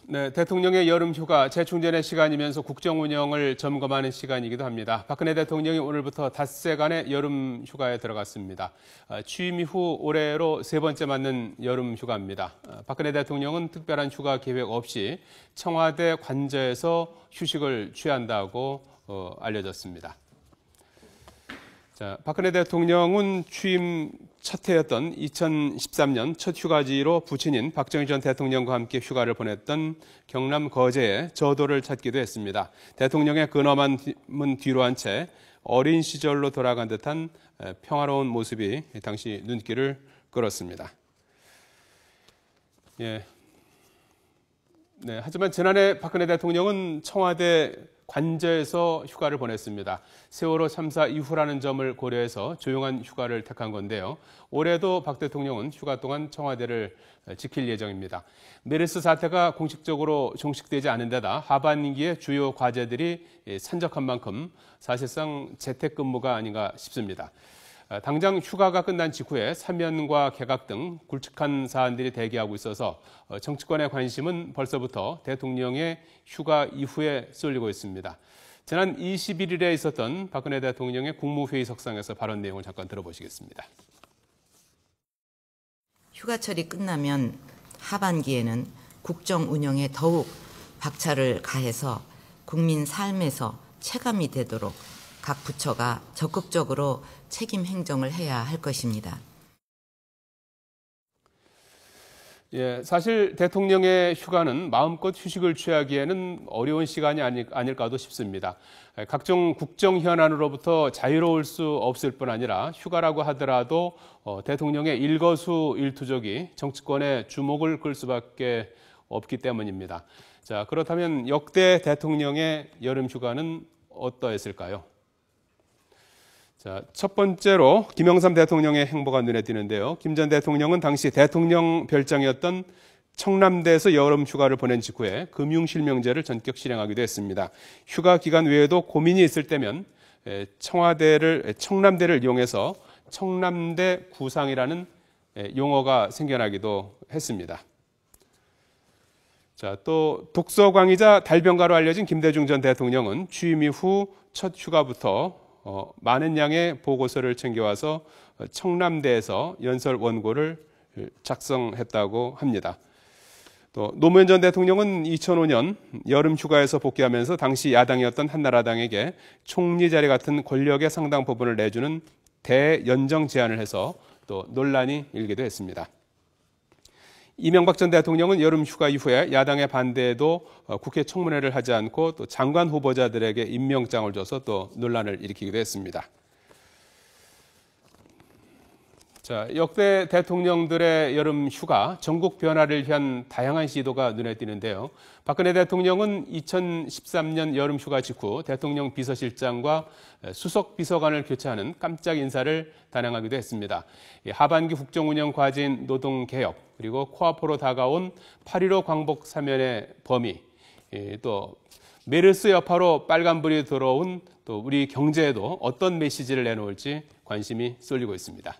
네, 대통령의 여름 휴가 재충전의 시간이면서 국정 운영을 점검하는 시간이기도 합니다. 박근혜 대통령이 오늘부터 닷새간의 여름 휴가에 들어갔습니다. 취임 이후 올해로 세 번째 맞는 여름 휴가입니다. 박근혜 대통령은 특별한 휴가 계획 없이 청와대 관저에서 휴식을 취한다고 알려졌습니다. 자, 박근혜 대통령은 취임 첫 해였던 2013년 첫 휴가지로 부친인 박정희 전 대통령과 함께 휴가를 보냈던 경남 거제에 저도를 찾기도 했습니다. 대통령의 근엄함은 뒤로 한 채 어린 시절로 돌아간 듯한 평화로운 모습이 당시 눈길을 끌었습니다. 네, 하지만 지난해 박근혜 대통령은 청와대 관저에서 휴가를 보냈습니다. 세월호 참사 이후라는 점을 고려해서 조용한 휴가를 택한 건데요. 올해도 박 대통령은 휴가 동안 청와대를 지킬 예정입니다. 메르스 사태가 공식적으로 종식되지 않은 데다 하반기에 주요 과제들이 산적한 만큼 사실상 재택근무가 아닌가 싶습니다. 당장 휴가가 끝난 직후에 사면과 개각 등 굵직한 사안들이 대기하고 있어서 정치권의 관심은 벌써부터 대통령의 휴가 이후에 쏠리고 있습니다. 지난 21일에 있었던 박근혜 대통령의 국무회의석상에서 발언 내용을 잠깐 들어보시겠습니다. 휴가철이 끝나면 하반기에는 국정 운영에 더욱 박차를 가해서 국민 삶에서 체감이 되도록 각 부처가 적극적으로 책임 행정을 해야 할 것입니다. 예, 사실 대통령의 휴가는 마음껏 휴식을 취하기에는 어려운 시간이 아닐까도 싶습니다. 각종 국정 현안으로부터 자유로울 수 없을 뿐 아니라 휴가라고 하더라도 대통령의 일거수일투족이 정치권의 주목을 끌 수밖에 없기 때문입니다. 자, 그렇다면 역대 대통령의 여름 휴가는 어떠했을까요? 자, 첫 번째로 김영삼 대통령의 행보가 눈에 띄는데요. 김 전 대통령은 당시 대통령 별장이었던 청남대에서 여름 휴가를 보낸 직후에 금융실명제를 전격 실행하기도 했습니다. 휴가 기간 외에도 고민이 있을 때면 청남대를 이용해서 청남대 구상이라는 용어가 생겨나기도 했습니다. 자, 또 독서광이자 달변가로 알려진 김대중 전 대통령은 취임 이후 첫 휴가부터 많은 양의 보고서를 챙겨와서 청남대에서 연설 원고를 작성했다고 합니다. 또 노무현 전 대통령은 2005년 여름 휴가에서 복귀하면서 당시 야당이었던 한나라당에게 총리 자리 같은 권력의 상당 부분을 내주는 대연정 제안을 해서 또 논란이 일기도 했습니다. 이명박 전 대통령은 여름 휴가 이후에 야당의 반대에도 국회 청문회를 하지 않고 또 장관 후보자들에게 임명장을 줘서 또 논란을 일으키기도 했습니다. 자, 역대 대통령들의 여름 휴가, 전국 변화를 위한 다양한 시도가 눈에 띄는데요. 박근혜 대통령은 2013년 여름 휴가 직후 대통령 비서실장과 수석 비서관을 교체하는 깜짝 인사를 단행하기도 했습니다. 하반기 국정운영 과제인 노동개혁, 그리고 코앞으로 다가온 8.15 광복 사면의 범위, 또 메르스 여파로 빨간불이 들어온 또 우리 경제에도 어떤 메시지를 내놓을지 관심이 쏠리고 있습니다.